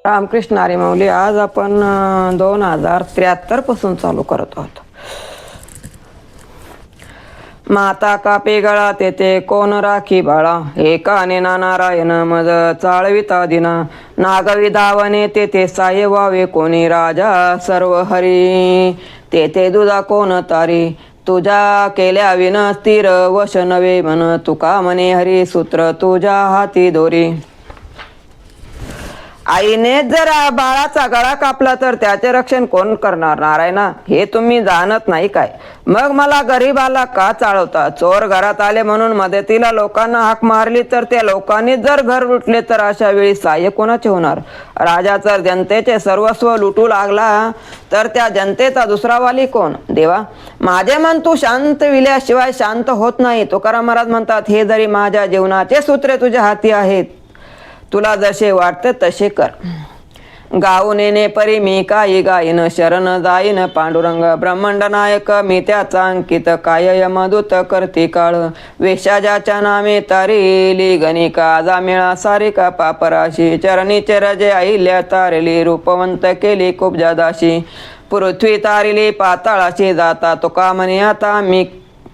रामकृष्ण हरी माऊली. आज आपण 2073 पासून चालू करत आहोत. माता कापे गळा तेथे कोण राखी बाळा, एकाने नारायण मज चाळविता दिना, नागवी धावने तेथे साय व्हावे कोणी, राजा सर्व हरी तेथे दुधा कोण तारी, तुझ्या केल्या विन स्थिर वश नवे मन, तुका म्हणे हरी सूत्र तुझ्या हाती दोरी. आईने जर बाळाचा गळा कापला तर त्याचे रक्षण कोण करणार नारायणा, हे तुम्ही जाणत नाही काय. मग मला गरीबाला का चाळवता. चोर घरात आले म्हणून मदतीला लोकांना हाक मारली तर त्या लोकांनी जर घर लुटले तर अशा वेळी सहाय्य कोणाचे होणार. राजा जर जनतेचे सर्वस्व लुटू लागला तर त्या जनतेचा दुसरा वाली कोण. देवा माझे मन तू शांत विल्याशिवाय शांत होत नाही. तुकाराम महाराज म्हणतात, हे जरी माझ्या जीवनाचे सूत्रे तुझ्या हाती आहेत, तुला जसे वाटते तसे कर. गाऊन येणे परी मी काही गाईन, शरण जाईन पांडुरंग ब्रह्मांड नायक, मी त्याचा अंकित काय यमदूत करती काळ. वेशा ज्याच्या नामे तारिली गणिका, जा मिळा सारिका पापराशी, चरणी चरजे अहिल्या तारली, रूपवंत केली कुब्जा दाशी. पृथ्वी तारिली पाताळाशी, जाता तुका म्हणे आता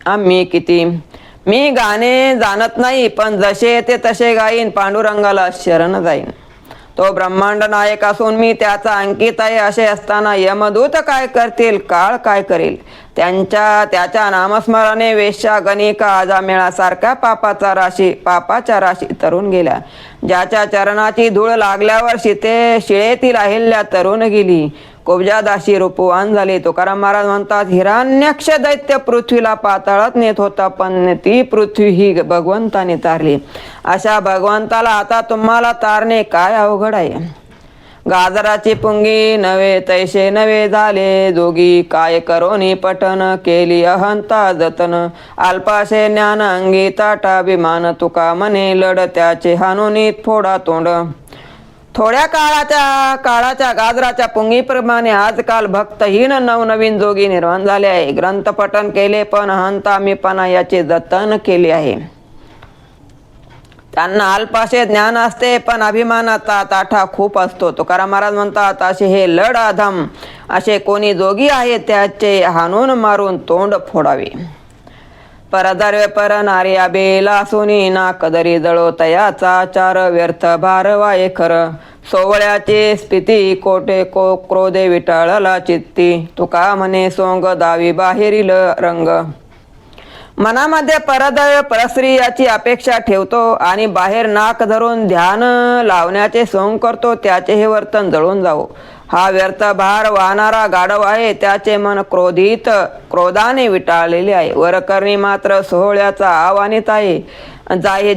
आम्ही किती. मी गाणे जाणत नाही पण जसे येते तसे गाईन, पांडुरंगाला शरण जाईन. तो ब्रह्मांड नायक असून मी त्याचा अंकित आहे असे असताना यमदूत काय करतील, काळ काय करेल. त्याच्या नामस्मरणे वेश्या गणिका आजामेळा सारख्या पापाच्या राशी तरुण गेल्या. ज्याच्या चरणाची धूळ लागल्यावर शिळेतील अहिल्या तरुण गेली, कुब्जा दाशी रूपवान झाली. तुकाराम महाराज म्हणतात, हिरण्यक्ष दैत्य पृथ्वीला पाताळात नेत होता पण ती पृथ्वी ही भगवंताने तारली. अशा भगवंताला आता तुम्हाला तारणे काय अवघड आहे. गाजराची पुंगी नवे तैसे नवे झाले जोगी, काय करोनी पठन केली अहंता जतन. अल्पाशे ज्ञान अंगी ताटा अभिमान, तुका म्हणे लढ त्याचे हानुनीत फोडा तोंड. थोड्या काळाच्या गाजराच्या पुंगीप्रमाणे आजकाल भक्तहीन नवनवीन जोगी निर्माण झाले आहे. ग्रंथ पठन केले पण अहंता मीपणा याचे जतन केले आहे. त्यांना अल्पाशे ज्ञान असते पण अभिमानाचा ताठा खूप असतो. तुकाराम महाराज म्हणतात, असे हे लढ अधम असे कोणी जोगी आहे त्याचे हाणून मारून तोंड फोडावे. परधर्वे पर नार्या बेला सुनी, ना कदरी जळो तयाचा चार, व्यर्थ भारवाये खर. सोवळ्याची स्थिती कोटे क्रोधे विटाळला चित्ती, तुका म्हणे सोंग दावी बाहेरील रंग. मनामध्ये परदय परस्त्री याची अपेक्षा ठेवतो आणि बाहेर नाक धरून ध्यान लावण्याचे सोंग करतो, त्याचे हे वर्तन जळून जावो. हा व्यर्थ भार वाहणारा गाढव आहे, त्याचे मन क्रोधाने विटाळलेले आहे. वरकरणी मात्र सोहळ्याचा आव्हानित आहे,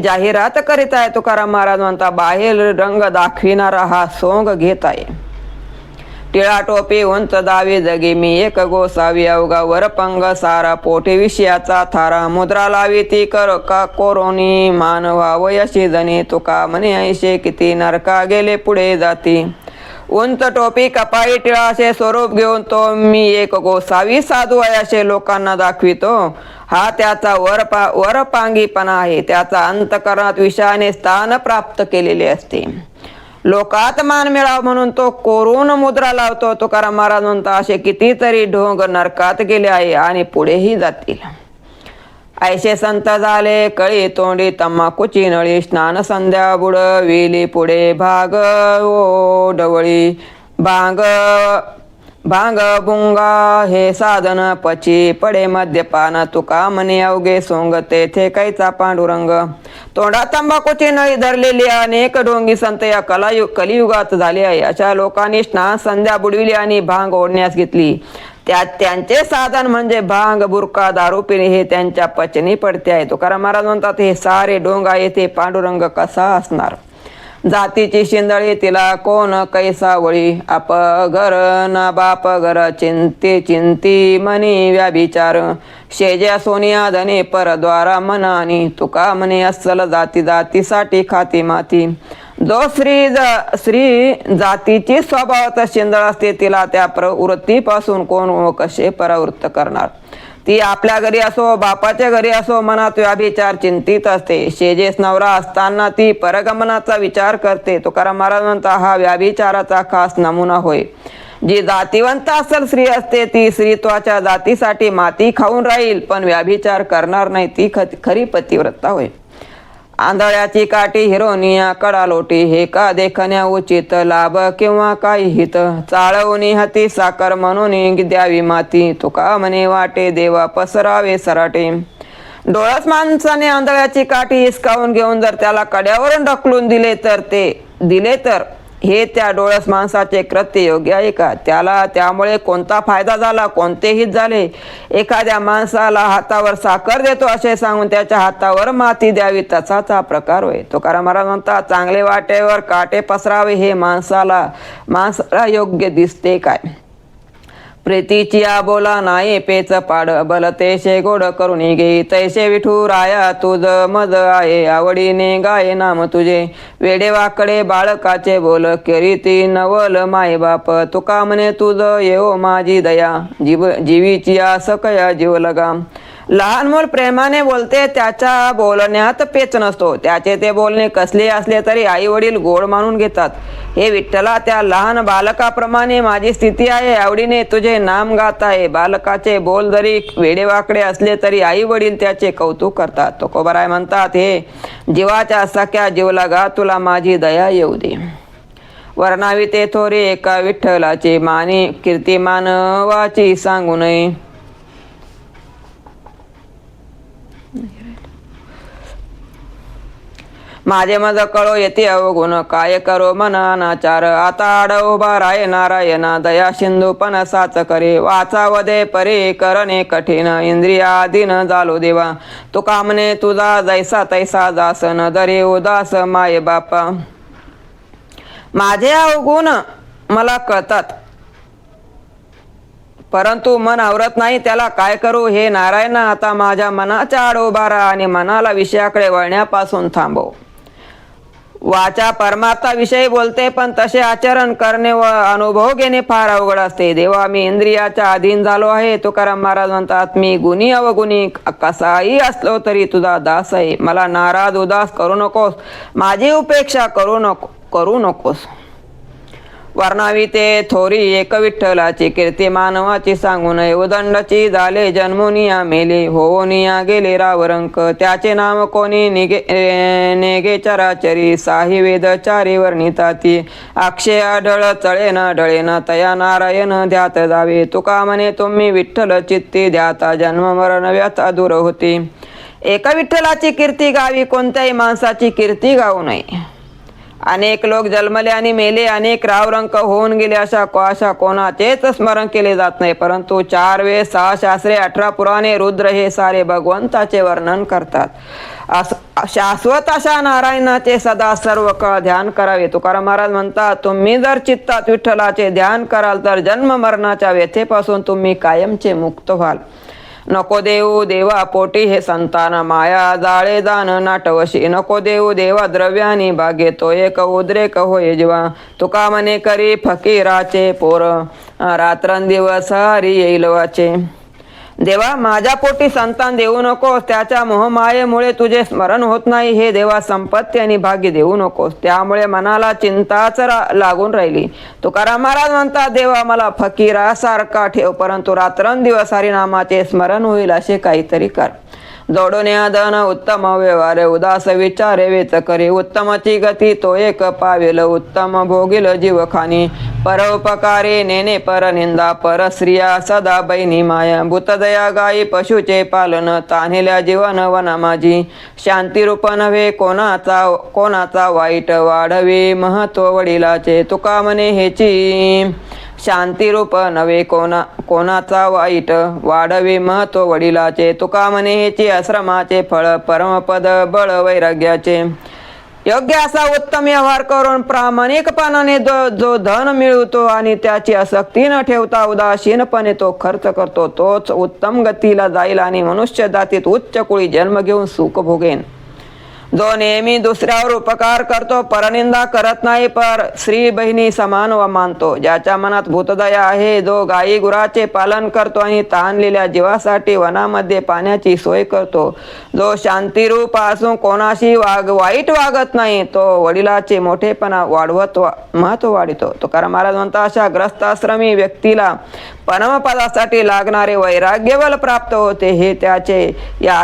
जाहिरात करीत आहे. तुकाराम महाराज म्हणता, बाहेर रंग दाखविणारा हा सोंग घेत आहे. टिळा टोपी उंच दावी जगी मी एक गोसावी, अवघा वरपंग सारा पोटे विषयाचा थारा. मुद्रा लावी ती कोरोनी मानवा वयशी जनी, तुका म्हणे ऐशे किती नरका गेले पुढे जाती. उंच टोपी कपाई टिळा असे स्वरूप घेऊन तो मी एक गोसावी साधू आहे असे लोकांना दाखवितो. हा त्याचा वरपांगीपणा आहे. त्याचा अंतकरणात विषयाने स्थान प्राप्त केलेले असते. लोकात मान मिळावा म्हणून तो कोरून मुद्रा लावतो. तुकाराम महाराज म्हणतात, असे कितीतरी ढोंग नरकात गेले आहे आणि पुढेही जातील. ऐसे संत झाले कळी तोंडी तंबाखूची नळी, स्नान संध्या बुडविली पुढे भाग ओ डवळी. भांग बुंगा हे साधन पची पडे मद्यपान, तुका म्हणे अवघे सोंग तेथे कैचा पांडुरंग. तोंडात तंबाखूची नळी धरलेली अनेक ढोंगी संत या कलियुगात झाले आहे. अशा लोकांनी स्नान संध्या बुडविली आणि भांग ओढण्यास घेतली. त्यांचे साधन म्हणजे भांग बुरका दारू पिणे हे त्यांच्या पचनी पडते आहे. तुकाराम महाराज म्हणतात, हे सारे ढोंग आहे ते पांडुरंग कसा असणार. जातीची शिंदळी तिला कोण कैसा वळी, आप घर ना बाप घर चिंती मनी व्याभिचार. शेज्या सोनिया धने परद्वारा मनानी, तुका म्हणे अस्सल जातीसाठी खाती माती. जो स्त्री जातीची स्वभावात शिंदळ असते तिला त्या प्रवृत्तीपासून कोण व कसे परावृत्त करणार. ती आपल्या घरी असो बापाच्या घरी असो मनात व्याभिचार चिंतित असते. शेजेस नवरा असताना ती परगमनाचा विचार करते. तुकाराम महाराज म्हणता हा व्याभिचाराचा खास नमुना होय. जी जातीवंत असल स्त्री असते ती स्त्रीत्वाच्या जातीसाठी माती खाऊन राहील पण व्याभिचार करणार नाही, ती खरी पतिव्रता होय. आंधळ्याची काठी हिरोनिया कडालोटी हे का देखण्या उचित, लाभ किंवा काही हित, चाळवणी हाती साखर म्हणून द्यावी माती, तुका म्हणे वाटे देवा पसरावे सराटे. डोळस माणसाने आंधळ्याची काठी हिसकावून घेऊन जर त्याला कड्यावरून ढकलून दिले तर हे त्या डोळस माणसाचे कृत्य योग्य आहे का? त्याला त्यामुळे कोणता फायदा झाला, कोणते हित झाले? एखाद्या माणसाला हातावर साखर देतो असे सांगून त्याच्या हातावर माती द्यावी तसाच प्रकार होय. तुकाराम महाराज म्हणतात चांगले वाटेवर काटे पसरावे हे माणसाला योग्य दिसते काय? प्रीतीची बोला नाही पेच पाड, बल तेशे गोड करून घे, तैसे विठू राया तुझ मज आहे, आवडीने गाये नाम तुझे, वेडे वाकडे बाळकाचे बोल, करीती नवल माय बाप, तुका म्हणे तुझ येओ माझी दया, जीवीची सकया जीव लगा. लहान मूल प्रेमाने बोलते, त्याच्या बोलण्यात पेच नसतो. त्याचे ते बोलणे कसले असले तरी आई वडील गोड मानून घेतात. हे विठ्ठला त्या लहान बालकाप्रमाणे माझी स्थिती आहे, आवडीने तुझे नाम गात आहे. बालकाचे बोल जरी वेडेवाकडे असले तरी आई वडील त्याचे कौतुक करतात. तुकोबाराय म्हणतात हे जीवाच्या सख्या जीव लगा, तुला माझी दया येऊ दे. वर्णावी ते थोरे एका विठ्ठलाची मानी, कीर्ती मानवाची सांगू नये. माझे मज कळो येते अवगुण, काय करो मना अनाचार, आता आड उभा राय नारायणा, दया सिंधू पण साच करे, वाचा वदे परे करणे कठीण, इंद्रियाधीन झालो देवा, तुका म्हणे तुझा जैसा तैसा जासन, दरे उदास माय बापा. माझे अवगुण मला कळतात परंतु मन आवरत नाही, त्याला काय करू हे नारायणा, आता माझ्या मनाच्या आड उभा राहा आणि मनाला विषयाकडे वळण्यापासून थांबव. वाचा परमात्मा विषयी बोलते पण तसे आचरण करणे व अनुभव घेणे फार अवघड असते. देवा मी इंद्रियाच्या अधीन झालो आहे. तुकाराम महाराज म्हणतात मी गुणी अवगुणी कसाही असलो तरी तुझा दास आहे. मला नाराज उदास करू नकोस, माझी उपेक्षा करू नकोस. वर्णावी ते थोरी एक विठ्ठलाची कीर्ती मानवाची सांगू नये, उदंडची झाले जन्मुनिया मेले, होनिया गेले रावरंक, त्याचे नाम कोणी नेगे चराचरी, साही वेद चारी वर्णिताती, अक्षय आढळ चळेन ढळेन, तया नारायण ध्यात जावे, तुका म्हणे तुम्ही विठ्ठल चित्ती ध्याता, जन्म मरण व्यथा दूर होती. एका विठ्ठलाची कीर्ती गावी, कोणत्याही माणसाची कीर्ती गाऊ नये. अनेक लोक जन्मले आणि मेले, अनेक रावरंक होऊन गेले, अशा कोणाचेच स्मरण केले जात नाही. परंतु 4 वेद 6 शास्त्रे 18 पुराणे रुद्र हे सारे भगवंताचे वर्णन करतात. शाश्वत अशा नारायणाचे सदा सर्व काळ ध्यान करावे. तुकाराम महाराज म्हणतात तुम्ही जर चित्तात विठ्ठलाचे ध्यान कराल तर जन्म मरणाच्या व्यथेपासून तुम्ही कायमचे मुक्त व्हाल. नको देऊ देवा पोटी हे संतान, माया जाळे दान नाटवशी, नको देऊ देवा द्रव्यानी भागे, तो एक उद्रेक होय जीवा, तुका म्हणे करी फकीराचे पोर, रात्रंदिवस हरी येईल वाचे. देवा माझ्या पोटी संतान देऊ नकोस, त्याच्या मोहमायेमुळे तुझे स्मरण होत नाही. हे देवा संपत्ती आणि भाग्य देऊ नकोस, त्यामुळे मनाला चिंताच लागून राहिली. तुकाराम महाराज म्हणतात देवा मला फकीरासारखा ठेव, परंतु रात्रंदिवस हरिनामाचे स्मरण होईल असे काहीतरी कर. जोडून धन उत्तम व्यवहार, उदास विचारे वेच करे, उत्तमची गती तो एक पावेल, उत्तम भोगिल जीवखानी, परोपकारे नेने परनिंदा, परस्त्रिया सदा बहिणी माया, भूतदया गायी पशुचे पालन, तान्हेल्या जीवन वना माझी, शांतिरूप नव्हे कोणाचा वाईट, वाढवे महत्व वडिलाचे, तुका म्हणे हेची शांतिरूप नव्हे कोणाचा वाईट, वाढवे महत्व वडिलाचे, तुका म्हणे हेची आश्रमाचे फळ, परमपद बळ वैराग्याचे. योग्य असा उत्तम व्यवहार करून प्रामाणिकपणाने जो धन मिळवतो आणि त्याची आसक्ती न ठेवता उदासीनपणे तो खर्च करतो, तोच उत्तम गतीला जाईल आणि मनुष्य जातीत उच्च कुळी जन्म घेऊन सुख भोगेन. जो नेहमी दुसऱ्यावर उपकार करतो, परनिंदा करत नाही, पर श्री बहिणी समान व मानतो, ज्याच्या मनात भूतदया आहे, जो गायी गुराचे पालन करतो आणि तहानलेल्या जीवासाठी वनामध्ये पाण्याची सोय करतो, जो शांतिरूप असून कोणाशी वाईट वागत नाही, तो वडिलाचे मोठेपणा वाढवत महत्व वाढतो. तुकाराम महाराज म्हणतात, अशा ग्रस्ताश्रमी व्यक्तीला परमपदासाठी लागणारे वैराग्यबल प्राप्त होते. हे त्याचे या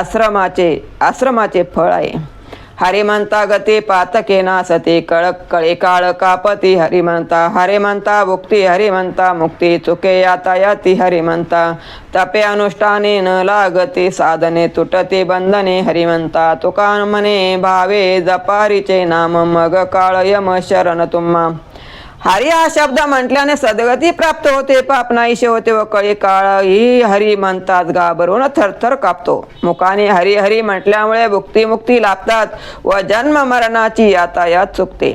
आश्रमाचे फळ आहे. हरिमंता गती पातके नासते, कळे काळ कापती हरिमंता. हरिमंता भुक्ती हरिमंता मुक्ती, चुके यातायाती हरिमंता. तपे अनुष्ठाने न लागते, साधने तुटते बंधने हरिमंता. तुका म्हणे भावे जपारीचे नाम, मग काळ यम शरण तुम्हा. हरी हा शब्द म्हटल्याने सद्गती प्राप्त होते, पाप नाहीशे होते व कळी काळ ही हरी म्हणतात घाबरून थरथर कापतो. मुखाने हरी हरी म्हटल्यामुळे मुक्ती लाभतात व जन्म मरणाची यातायात चुकते.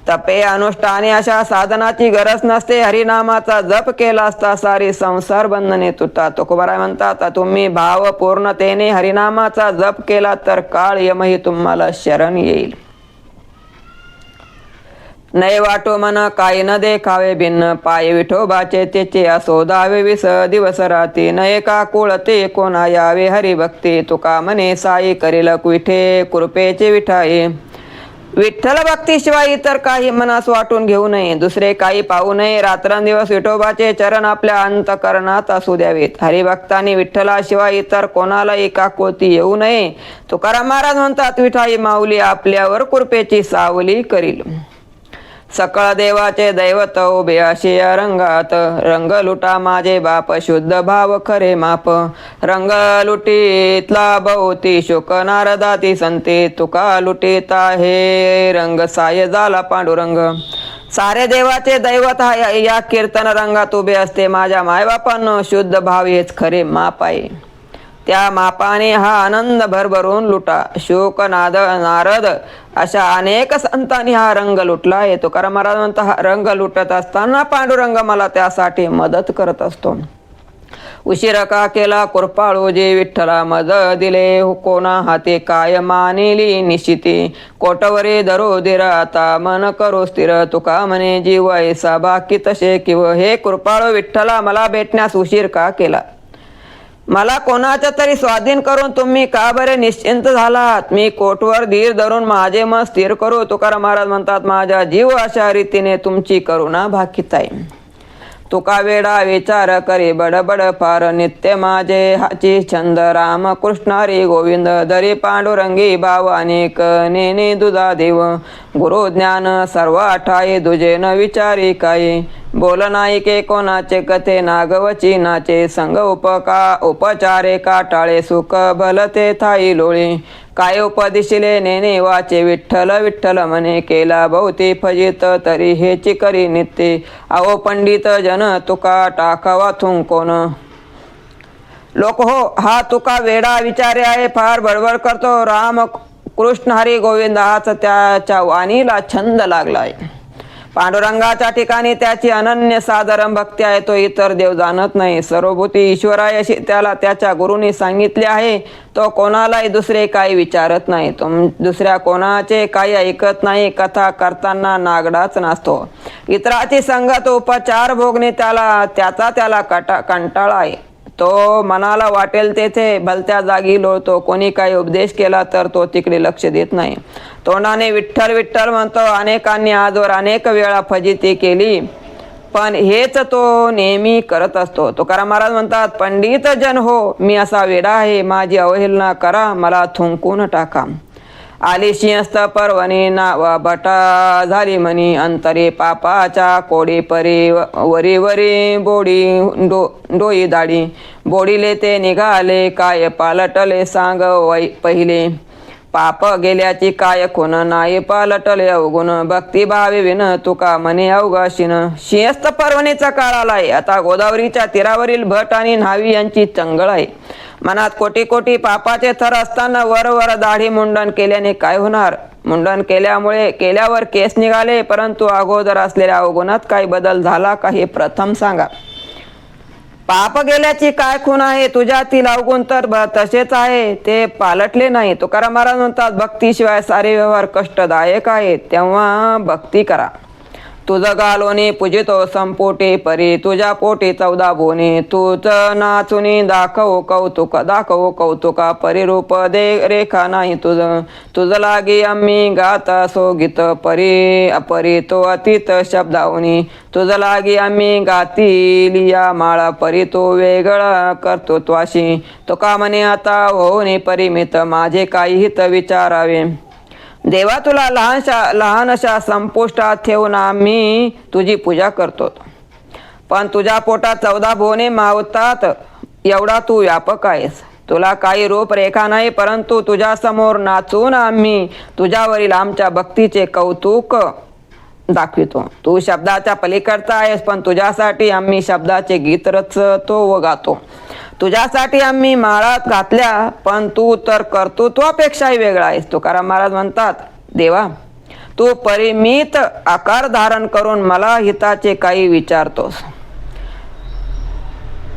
तपे अनुष्ठाने अशा साधनाची गरज नसते, हरिनामाचा जप केला असता सारी संसार बंधने तुटतात. तुकोबाराय म्हणतात, तुम्ही भावपूर्णतेने हरिनामाचा जप केला तर काळ यमही तुम्हाला शरण येईल. नये वाटो मन काही न देखावे भिन्न, पाय विठोबाचे त्याचे असो दावे विस दिवस राती. नये का कुळते कोणा यावे हरिभक्ती, तुका म्हणे साई करील विठे कृपेचे विठाई. विठ्ठल भक्तीशिवाय इतर काही मनास वाटून घेऊ नये, दुसरे काही पाहू नये. रात्रंदिवस विठोबाचे चरण आपल्या अंतकरणात असू द्यावेत. हरिभक्तांनी विठ्ठलाशिवाय इतर कोणाला एकाकृती येऊ नये. तुकाराम महाराज म्हणतात, विठाई माऊली आपल्यावर कृपेची सावली करील. सकळ देवाचे दैवत उभे असे रंगात, रंग लुटा माझे बाप शुद्ध भाव खरे माप. रंग लुटीतला भोवती शुक नारदाती संते, तुका लुटीता हे रंग साय झाला पांडुरंग. सारे देवाचे दैवत हा या कीर्तन रंगात उभे असते. माझ्या मायबापांनो शुद्ध भाव हेच खरे माप आहे. त्या मापाने हा आनंद भरभरून लुटा. शोक नारद अशा अनेक संतांनी हा रंग लुटला आहे. तुकाराम महाराज म्हणतात, हा रंग लुटत असताना पांडुरंग मला त्यासाठी मदत करत असतो. उशीर का केला कृपाळू जे विठ्ठला, मद दिले कोणा हाते काय मानिली निशिती. कोटवरे धरो धीर आता मन करो स्थिर, तुका म्हणे जीव ऐसा बाकी तसे किव. हे कृपाळू विठ्ठला, मला भेटण्यास उशीर का केला? मला कोणाच्या तरी स्वाधीन करून तुम्ही का बरे निश्चिंत झालात? मी कोटवर धीर धरून माझे मन स्थिर करू. तुकाराम महाराज म्हणतात, माझा जीव अशा रीतीने तुमची करुणा भाकीत आहे. तुका वेडा विचार करे बडबड फार, नित्य माझे हाची छंद राम कृष्ण हरी गोविंद. दरी पांडुरंगी भाव अनेक नेने दुधा देव, गुरु ज्ञान सर्व आठाई दुजे न विचारी काय. बोल नाही के कोणाचे कथे नागवची नाचे, संग उपचारे काटाळे सुख भलते थाई लोळे. काय उपदिशिले नेने वाचे विठ्ठल विठ्ठल म्हणे, केला भोवती फजित तरी हेची करी नित्य. अहो पंडित जन तुका टाकावा कोण. लोक हो, हा तुका वेडा विचारे आहे, फार बडबड करतो. राम कृष्ण हरी गोविंद हाच त्याच्या वाणीला छंद लागलाय. पांडुरंगाच्या ठिकाणी त्याची अनन्य साधारण भक्ती आहे. तो इतर देव जाणत नाही. सर्वभूती ईश्वर आहे अशी त्याला त्याच्या गुरुनी सांगितले आहे. तो कोणालाही दुसरे काही विचारत नाही. दुसऱ्या कोणाचे काही ऐकत नाही. कथा करताना नागडाच नसतो. इतराची संगत उपचार भोगणे त्याला कंटाळा आहे. तो मनाला वाटेल तेथे भलत्या जागी लोळतो. कोणी काही उपदेश केला तर तो तिकडे लक्ष देत नाही. तोंडाने विठ्ठल विठ्ठल म्हणतो. अनेकांनी आजवर अनेक वेळा फजिती केली, पण हेच तो नेहमी करत असतो. तुकाराम महाराज म्हणतात, पंडित जन हो, मी असा वेडा आहे. माझी अवहेलना करा, मला थुंकून टाका. आली सिंहस्थ पर्वणी नावा भटा झाली म्हणी, अंतरे पापाच्या कोडी परी वरी वरी बोडी डोई दाडी. बोडीले ते निघाले काय पालटले सांग पहिले. पाप गेल्याची काय खून नाही पालटले अवगुण. भक्तिभावी विन तुका म्हणे अवघाशीन. सिंहस्थ पर्वणीचा काळ आलाय. आता गोदावरीच्या तीरावरील भट आणि न्हावी यांची चंगळ आहे. मनात कोटी कोटी पापाचे थर असताना वर दाढी मुंडन केल्याने काय होणार? मुंडन केल्यावर केस निघाले, परंतु अगोदर असलेल्या अवगुणात काही बदल झाला का हे प्रथम सांगा. पाप गेल्याची काय खूण आहे, तुझ्यातील अवगुण तर तसेच आहे, ते पालटले नाही. तुकाराम महाराज म्हणतात, भक्तीशिवाय सारे व्यवहार कष्टदायक आहेत, तेव्हा भक्ती करा. तुझं गालोनी पूजितो संपोटी परी, तुझ्या पोटी 14 बोनी, तुझ नाचुनी दाखवो कौतुका परिरूप दे रेखा नाही तुझ लागी आम्ही गाता सो गीत परी अपरी तो अतीत शब्दावनी, तुझ लागी आम्ही गातील या माळा परी तो वेगळा करतो त्वाशी. तुका म्हणे आता होऊनी परिमित, माझे काही हित विचारावे. देवा तुला लहानशा संपुष्टात ठेवून आम्ही तुझी पूजा करतो, पण तुझ्या पोटात 14 बोने मावतात एवढा तू व्यापक आहेस. तुला काही रूपरेखा नाही, परंतु तुझ्या समोर नाचून आम्ही तुझ्यावरील आमच्या भक्तीचे कौतुक दाखवितो. तू शब्दाच्या पलीकडचा आहेस, पण तुझ्यासाठी आम्ही शब्दाचे गीत रचतो व गातो. तुझ्यासाठी आम्ही माळात घातल्या, पण तू तर कर्तृत्वापेक्षाही वेगळा आहेस. तुकाराम महाराज म्हणतात, देवा तू परिमित आकार धारण करून मला हिताचे काही विचारतोस.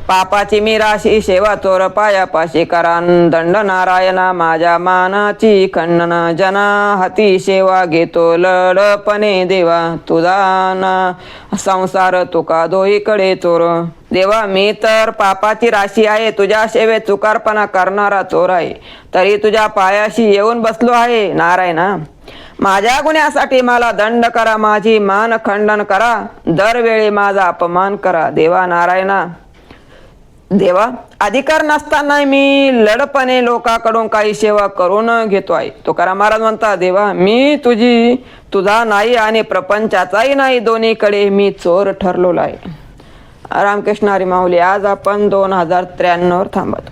पापाची मी राशी सेवा चोर पायापाशी करान, दंड नारायणा माझ्या मानाची खंडन, जना हाती सेवा घेतो लडपणे देवा, तुझा ना संसार तुका दोहीकडे चोर. देवा मी तर पापाची राशी आहे, तुझ्या सेवेत चुकारपणा करणारा चोर आहे, तरी तुझ्या पायाशी येऊन बसलो आहे. नारायणा माझ्या गुन्ह्यासाठी मला दंड करा, माझी मान खंडन करा, दरवेळी माझा अपमान करा. देवा नारायणा देवा अधिकार नसताना मी लडपणे लोकांकडून काही सेवा करून घेतो आहे. तुकाराम महाराज म्हणतात, देवा मी तुझा नाही आणि प्रपंचाचाही नाही, दोन्हीकडे मी चोर ठरलो आहे. रामकृष्ण हरी माऊली. आज आपण 2093 थांबत.